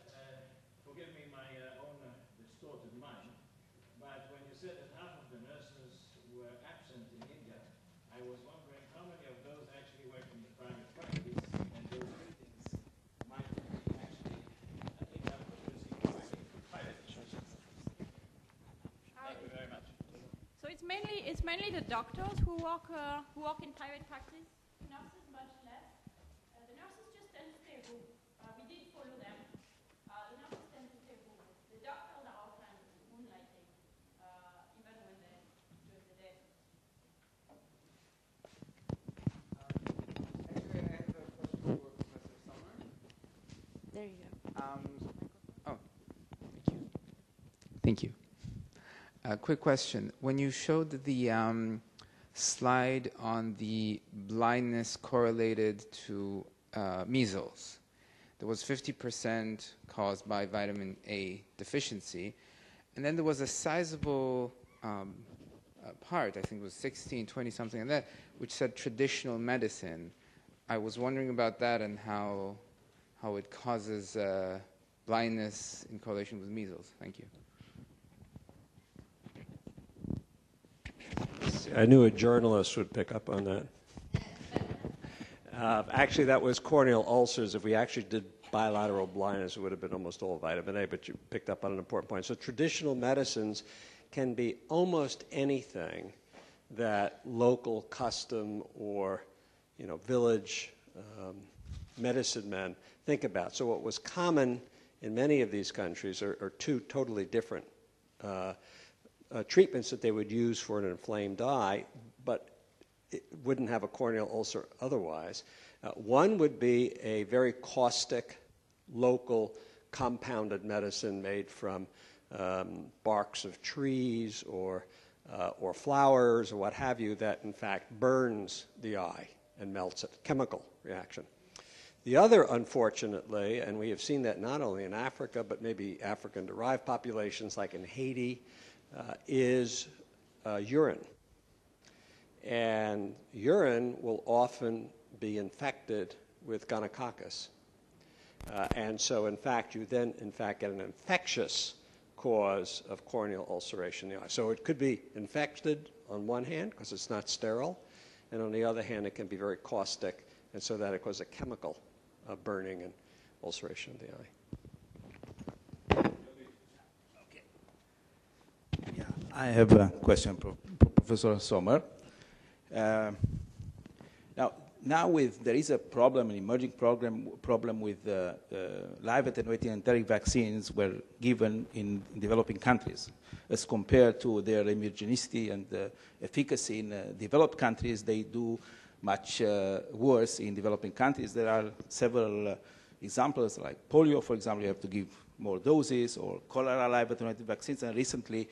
forgive me my own distorted mind, but when you said that half of the nurses were absent in India, I was wondering how many of those actually work in the private practice, and those meetings might be actually, I think I'm producing private insurance. Thank you very much. So it's mainly the doctors who work in private practice. Nurses much less. The nurses just tend to stay home. We did follow them. The nurses tend to stay home. The doctors are often moonlighting, even when they're during the day. Actually, I have a question for Professor Sommer. There you go. Thank you. Quick question. When you showed the slide on the blindness correlated to measles, there was 50% caused by vitamin A deficiency, and then there was a sizable part, I think it was 16, 20 something like that, which said traditional medicine. I was wondering about that and how it causes blindness in correlation with measles. Thank you. I knew a journalist would pick up on that. Actually, that was corneal ulcers. If we actually did bilateral blindness, it would have been almost all vitamin A, but you picked up on an important point. So traditional medicines can be almost anything that local custom or, village medicine men think about. So what was common in many of these countries are two totally different treatments that they would use for an inflamed eye, but it wouldn't have a corneal ulcer otherwise. One would be a very caustic, local, compounded medicine made from barks of trees or flowers or what have you that, in fact, burns the eye and melts it, chemical reaction. The other, unfortunately, and we have seen that not only in Africa, but maybe African-derived populations like in Haiti, is urine. And urine will often be infected with gonococcus. And so, in fact, you then, get an infectious cause of corneal ulceration in the eye. So it could be infected on one hand because it's not sterile, and on the other hand, it can be very caustic, and so that it causes a chemical burning and ulceration of the eye. Yeah, I have a question, Professor Sommer. Now there is a problem, an emerging problem with live attenuating enteric vaccines were given in developing countries. As compared to their immunogenicity and efficacy in developed countries, they do much worse in developing countries. There are several examples, like polio, for example, you have to give more doses, or cholera live attenuated vaccines, and recently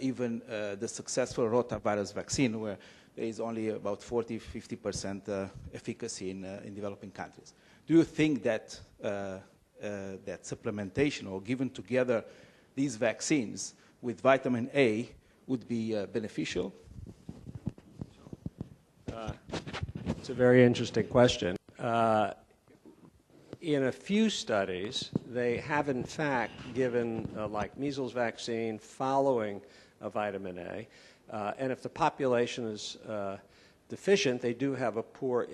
even the successful rotavirus vaccine, where there is only about 40–50% efficacy in developing countries. Do you think that that supplementation or given together these vaccines with vitamin A would be beneficial? It's a very interesting question. In a few studies, they have in fact given, like measles vaccine, following a vitamin A. And if the population is deficient, they do have a poor,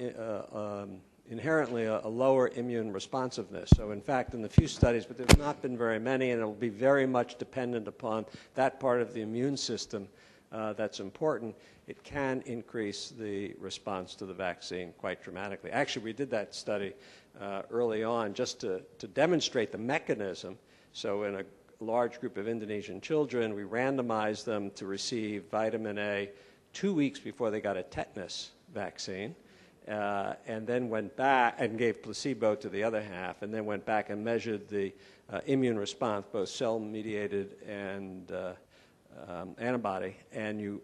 inherently a lower immune responsiveness. So in fact, in the few studies, but there's not been very many, and it will be very much dependent upon that part of the immune system that's important, it can increase the response to the vaccine quite dramatically. Actually, we did that study early on just to demonstrate the mechanism. So in a large group of Indonesian children, we randomized them to receive vitamin A 2 weeks before they got a tetanus vaccine, and then went back and gave placebo to the other half, and then went back and measured the immune response, both cell-mediated and antibody, and you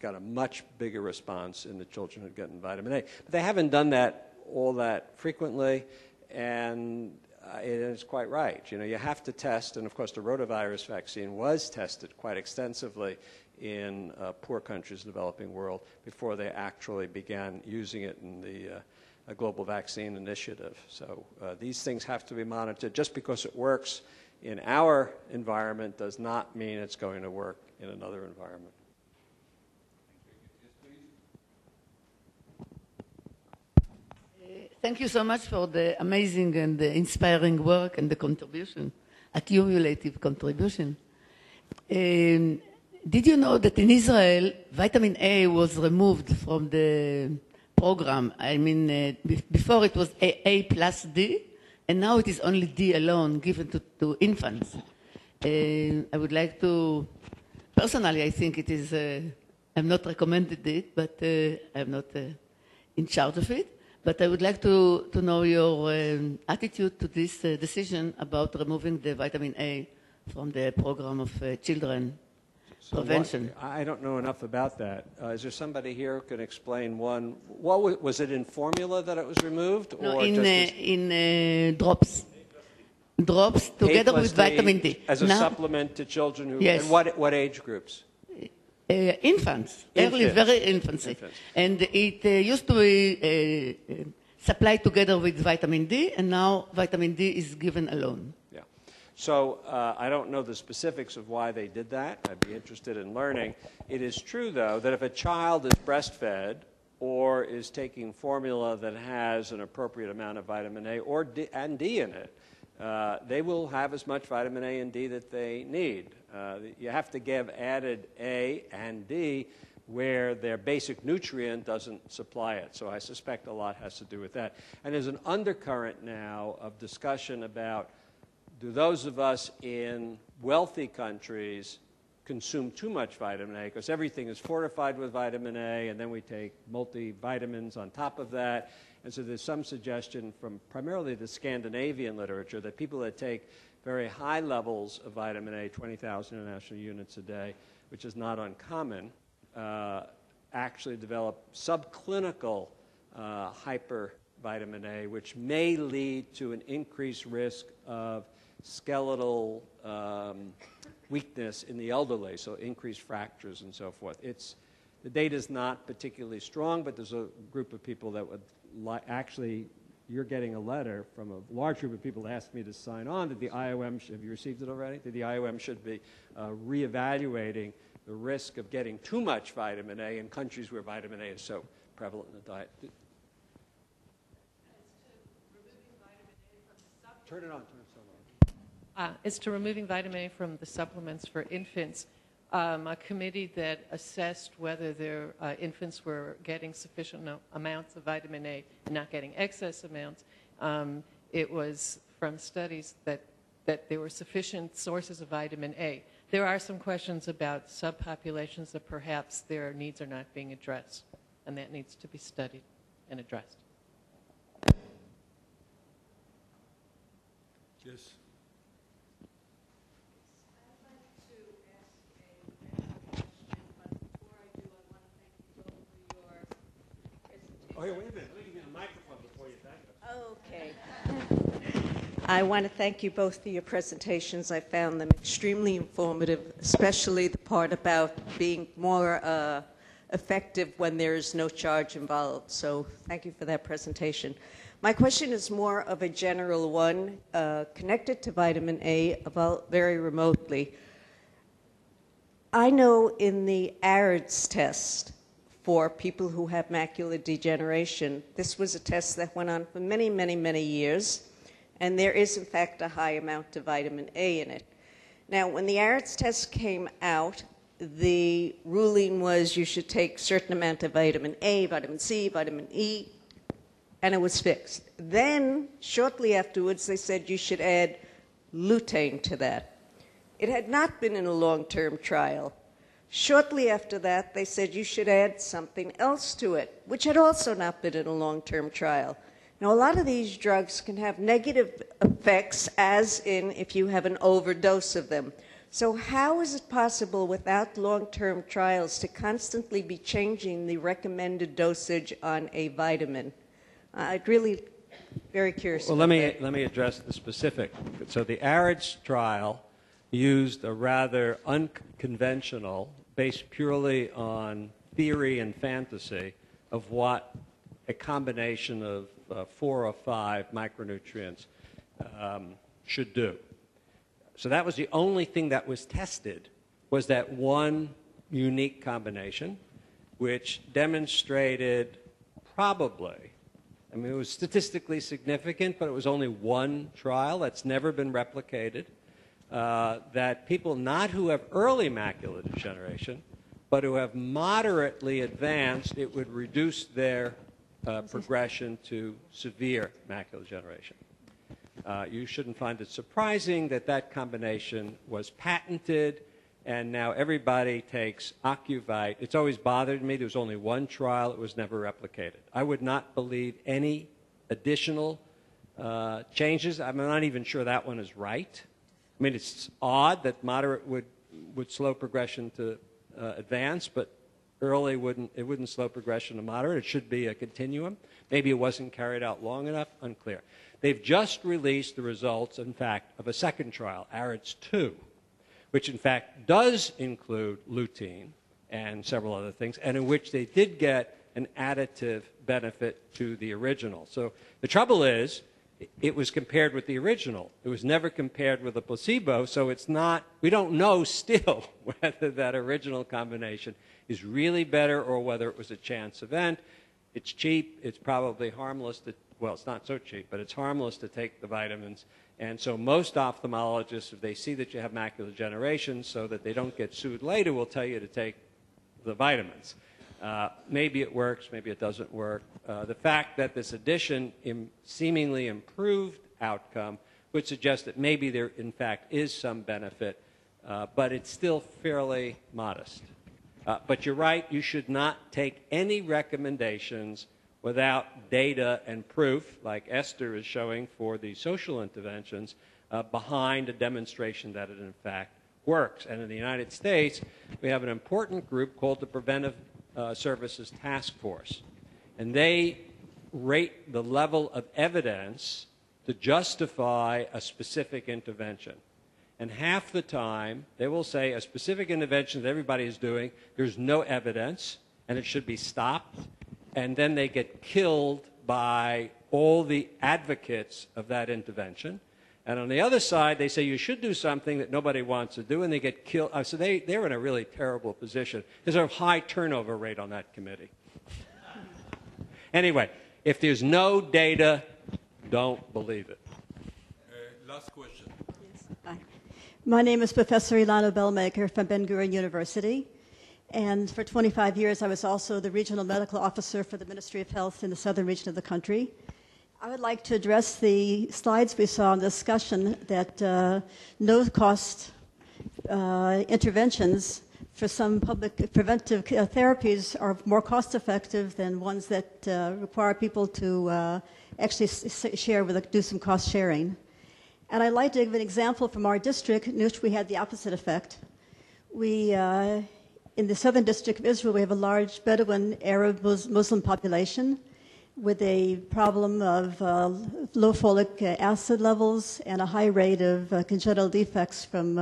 got a much bigger response in the children who had gotten vitamin A. But they haven't done that all that frequently, and it is quite right. You know, you have to test, and of course the rotavirus vaccine was tested quite extensively in poor countries, developing world, before they actually began using it in the global vaccine initiative. So these things have to be monitored. Just because it works in our environment does not mean it's going to work in another environment. Thank you so much for the amazing and the inspiring work and the contribution, accumulative contribution. Did you know that in Israel, vitamin A was removed from the program? I mean, before it was A plus D, and now it is only D alone given to infants. I would like to, personally, I think it is, I'm not recommended it, but I'm not in charge of it. But I would like to know your attitude to this decision about removing the vitamin A from the program of children prevention. I don't know enough about that. Is there somebody here who can explain one? What was it in formula that it was removed? No, or in drops. Drops together with vitamin D. As a supplement to children who, yes. And what age groups? Infants, early, very infancy. And it used to be supplied together with vitamin D, and now vitamin D is given alone. Yeah. So I don't know the specifics of why they did that. I'd be interested in learning. It is true, though, that if a child is breastfed or is taking formula that has an appropriate amount of vitamin A or and D in it, they will have as much vitamin A and D that they need. You have to give added A and D where their basic nutrient doesn't supply it. So I suspect a lot has to do with that. And there's an undercurrent now of discussion about, do those of us in wealthy countries consume too much vitamin A? Because everything is fortified with vitamin A, and then we take multivitamins on top of that. And so there's some suggestion from primarily the Scandinavian literature that people that take very high levels of vitamin A, 20,000 international units a day, which is not uncommon, actually develop subclinical hypervitamin A, which may lead to an increased risk of skeletal weakness in the elderly, so increased fractures and so forth. The data is not particularly strong, but there's a group of people that would actually, you're getting a letter from a large group of people that asked me to sign on that the IOM, have you received it already? That the IOM should be reevaluating the risk of getting too much vitamin A in countries where vitamin A is so prevalent in the diet. Turn it on. As to removing vitamin A from the supplements for infants, a committee that assessed whether their infants were getting sufficient amounts of vitamin A and not getting excess amounts, it was from studies that there were sufficient sources of vitamin A. There are some questions about subpopulations that perhaps their needs are not being addressed, and that needs to be studied and addressed. Yes. Oh, here, wait a minute. Let me give you the microphone before you thank us. Okay. I want to thank you both for your presentations. I found them extremely informative, especially the part about being more effective when there is no charge involved. So thank you for that presentation. My question is more of a general one, connected to vitamin A, about very remotely. I know in the AREDS test, for people who have macular degeneration. This was a test that went on for many, many, many years, and there is, in fact, a high amount of vitamin A in it. Now, when the AREDS test came out, the ruling was you should take a certain amount of vitamin A, vitamin C, vitamin E, and it was fixed. Then, shortly afterwards, they said you should add lutein to that. It had not been in a long-term trial. Shortly after that, they said you should add something else to it, which had also not been in a long-term trial. Now, a lot of these drugs can have negative effects, as in if you have an overdose of them. So how is it possible without long-term trials to constantly be changing the recommended dosage on a vitamin? I'd really very curious. Well, let me address the specific. So the AREDS trial used a rather unconventional, based purely on theory and fantasy, of what a combination of 4 or 5 micronutrients should do. So that was the only thing that was tested, was that one unique combination, which demonstrated probably, I mean, it was statistically significant, but it was only one trial that's never been replicated, that people not who have early macular degeneration, but who have moderately advanced, it would reduce their progression to severe macular degeneration. You shouldn't find it surprising that that combination was patented, and now everybody takes Ocuvite. It's always bothered me. There was only one trial. It was never replicated. I would not believe any additional changes. I'm not even sure that one is right. I mean, it's odd that moderate would slow progression to advanced, but early wouldn't slow progression to moderate. It should be a continuum. Maybe it wasn't carried out long enough. Unclear. They've just released the results, in fact, of a second trial, AREDS 2, which in fact does include lutein and several other things, and in which they did get an additive benefit to the original. So the trouble is, it was compared with the original. It was never compared with a placebo, so it's not, we don't know still whether that original combination is really better or whether it was a chance event. It's cheap. It's probably harmless to, well, it's not so cheap, but it's harmless to take the vitamins. And so most ophthalmologists, if they see that you have macular degeneration so that they don't get sued later, will tell you to take the vitamins. Maybe it works, maybe it doesn't work. The fact that this addition seemingly improved outcome would suggest that maybe there, in fact, is some benefit, but it's still fairly modest. But you're right, you should not take any recommendations without data and proof, like Esther is showing for the social interventions, behind a demonstration that it, in fact, works. And in the United States, we have an important group called the Preventive Services Task Force. And they rate the level of evidence to justify a specific intervention. And half the time, they will say a specific intervention that everybody is doing, there's no evidence, and it should be stopped. And then they get killed by all the advocates of that intervention. And on the other side, they say you should do something that nobody wants to do, and they get killed. So they're in a really terrible position. There's a high turnover rate on that committee. Anyway, if there's no data, don't believe it. last question. Yes. Hi. My name is Professor Ilana Bellmaker from Ben-Gurion University. And for 25 years, I was also the regional medical officer for the Ministry of Health in the southern region of the country. I would like to address the slides we saw in the discussion that no-cost interventions for some public preventive therapies are more cost-effective than ones that require people to actually do some cost sharing. And I'd like to give an example from our district in which we had the opposite effect. We, in the southern district of Israel, we have a large Bedouin Arab Muslim population with a problem of low folic acid levels and a high rate of congenital defects from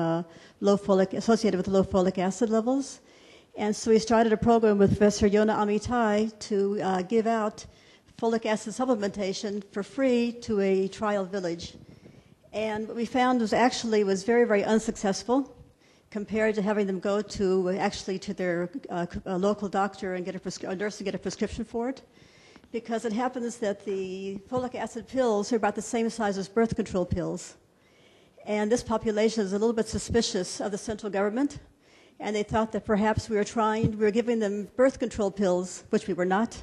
associated with low folic acid levels. And so we started a program with Professor Yona Amitai to give out folic acid supplementation for free to a trial village. And what we found was very, very unsuccessful compared to having them go to their local doctor and get a nurse and get a prescription for it. Because it happens that the folic acid pills are about the same size as birth control pills. And this population is a little bit suspicious of the central government. And they thought that perhaps we were giving them birth control pills, which we were not,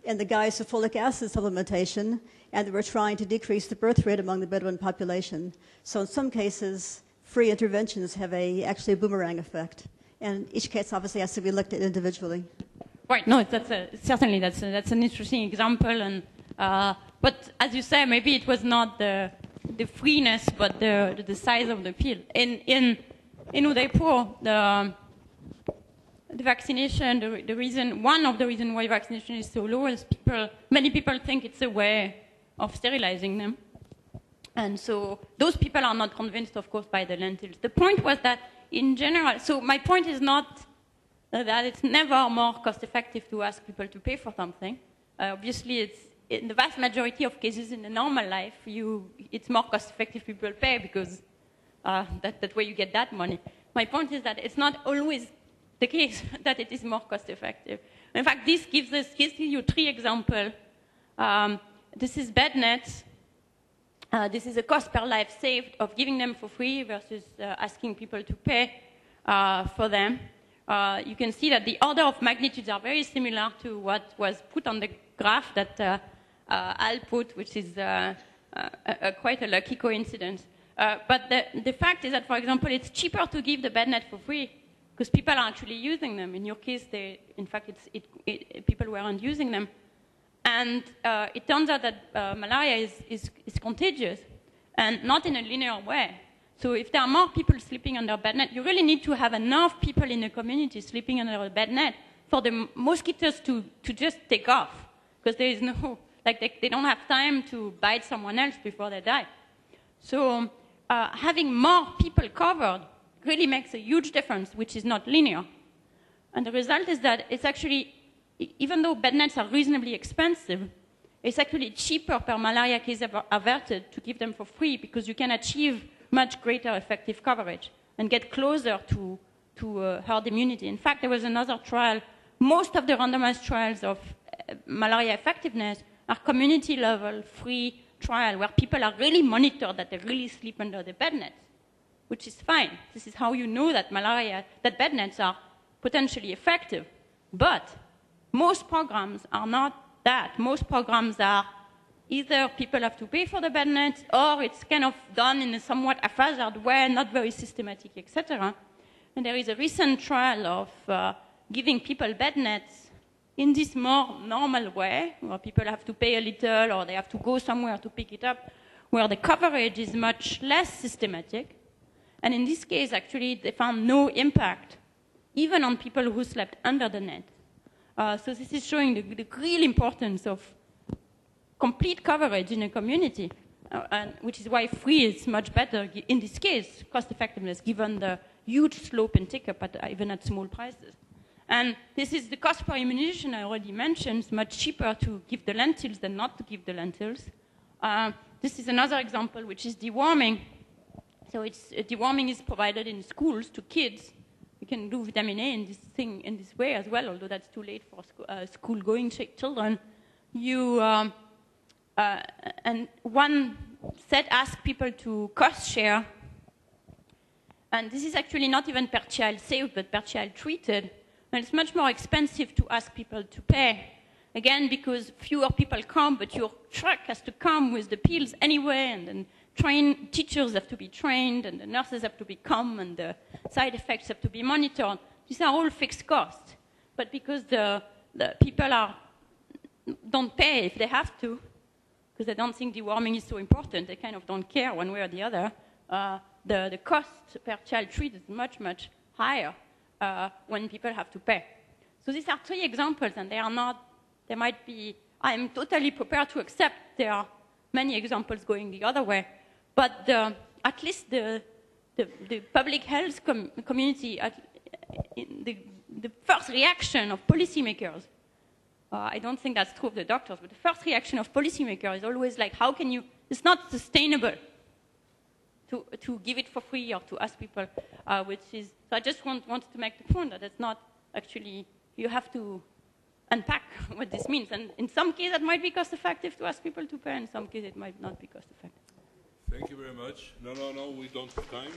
in the guise of folic acid supplementation, and they were trying to decrease the birth rate among the Bedouin population. So in some cases, free interventions have actually a boomerang effect. And each case obviously has to be looked at individually. Right. No, certainly that's an interesting example, and but as you say, maybe it was not the freeness, but the size of the pill. In Udaipur, the vaccination, one of the reasons why vaccination is so low is many people think it's a way of sterilizing them, and so those people are not convinced, of course, by the lentils. The point was that in general. So my point is not that it's never more cost-effective to ask people to pay for something. Obviously, it's in the vast majority of cases in the normal life, it's more cost-effective people pay because that way you get that money. My point is that it's not always the case that it is more cost-effective. In fact, this gives you 3 examples. This is bed nets. This is a cost per life saved of giving them for free versus asking people to pay for them. You can see that the order of magnitudes are very similar to what was put on the graph that Al put, which is quite a lucky coincidence. But the fact is that, for example, it's cheaper to give the bed net for free because people are actually using them. In your case, people weren't using them. And it turns out that malaria is contagious and not in a linear way. So if there are more people sleeping under a bed net, you really need to have enough people in the community sleeping under a bed net for the mosquitoes to just take off, because there is no, they don't have time to bite someone else before they die. So having more people covered really makes a huge difference, which is not linear. And the result is that it's actually, even though bed nets are reasonably expensive, it's actually cheaper per malaria case averted to give them for free because you can achieve much greater effective coverage and get closer to herd immunity. In fact, there was another trial. Most of the randomized trials of malaria effectiveness are community-level free trial where people are really monitored that they really sleep under the bed nets, which is fine. This is how you know that that bed nets are potentially effective. But most programs are not that. Most programs are either people have to pay for the bed nets, or it's kind of done in a somewhat haphazard way, not very systematic, etc. And there is a recent trial of giving people bed nets in this more normal way, where people have to pay a little, or they have to go somewhere to pick it up, where the coverage is much less systematic. And in this case, actually, they found no impact, even on people who slept under the net. So this is showing the real importance of complete coverage in a community, which is why free is much better in this case, cost effectiveness, given the huge slope and take-up even at small prices. And this is the cost per immunization I already mentioned. It's much cheaper to give the lentils than not to give the lentils. This is another example, which is deworming. So deworming is provided in schools to kids. You can do vitamin A in this way as well, although that's too late for school-going children. And one ask people to cost share. And this is actually not even per child saved, but per child treated. And it's much more expensive to ask people to pay. Again, because fewer people come, but your truck has to come with the pills anyway, and then teachers have to be trained, and the nurses have to become, and the side effects have to be monitored. These are all fixed costs. But because the people don't pay if they have to, because they don't think deworming is so important, they kind of don't care one way or the other, the cost per child treated is much, much higher when people have to pay. So these are 3 examples, and they might be, I'm totally prepared to accept there are many examples going the other way, but at least the public health community, the first reaction of policymakers, I don't think that's true of the doctors, but the first reaction of policymakers is always like, how can you, it's not sustainable to give it for free or to ask people, which is, so I just wanted to make the point that it's not actually, you have to unpack what this means. And in some cases, it might be cost effective to ask people to pay, in some cases, it might not be cost effective. Thank you very much. No, we don't have time.